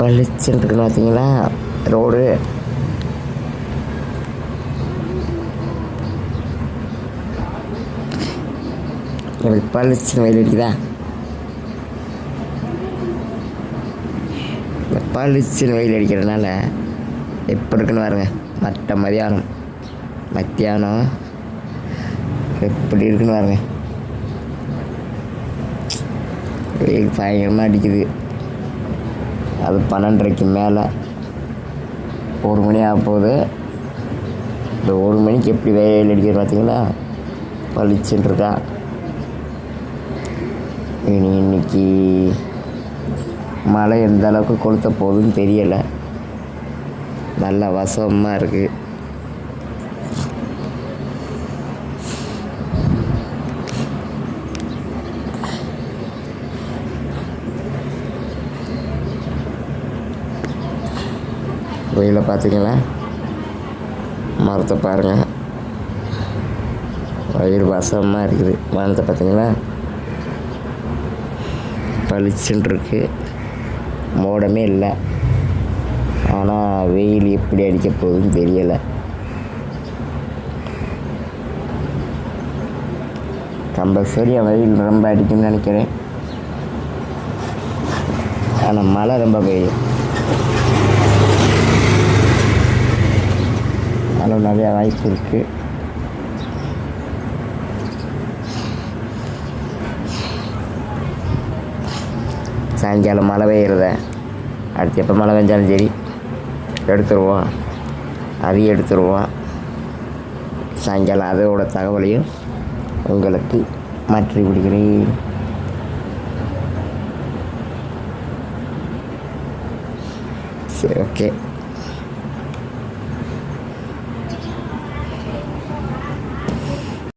பளிச்சுன்னு இருக்குன்னு பார்த்தீங்களா ரோடு. எனக்கு பளிச்சுன்னு வெயில் அடிக்குதா? இந்த பளிச்சுன்னு வெயில் அடிக்கிறதுனால எப்படி இருக்குன்னு பாருங்க. மத்தியானம் எப்படி இருக்குன்னு பாருங்க. வெயில் பயங்கரமாக அடிக்குது. அது 12:30க்கு மேலே 1 மணி ஆக போகுது. இந்த 1 மணிக்கு எப்படி வெயில் அடிக்கிறது பார்த்தீங்களா? பளிச்சுன்னு இருக்கா. இன்னைக்கு மழை எந்த அளவுக்கு கொளுத்த போகுதுன்னு தெரியலை. நல்லா வசமாக இருக்குது. வெயில பார்த்தீங்களா? மரத்தை பாருங்கள், வயிறு வசமாக இருக்குது. மரத்தை பார்த்தீங்களா? பளிச்சுன்னு இருக்கு. மோடமே இல்லை. ஆனால் வெயில் எப்படி அடிக்க போகுதுன்னு தெரியலை. கம்பல்சரியாக வெயில் ரொம்ப அடிக்கும்னு நினைக்கிறேன். ஆனால் மழை ரொம்ப பெய்யும். மழை நிறையா வாய்ப்பு இருக்குது. சாயங்காலம் மழை பெய்கிறத அடுத்து எப்போ மழை பெஞ்சாலும் சரி எடுத்துருவோம். அதையும் எடுத்துருவோம். சாயங்காலம் அதோட தகவலையும் உங்களுக்கு மாற்றி விடுகிறேன். சரி, ஓகே.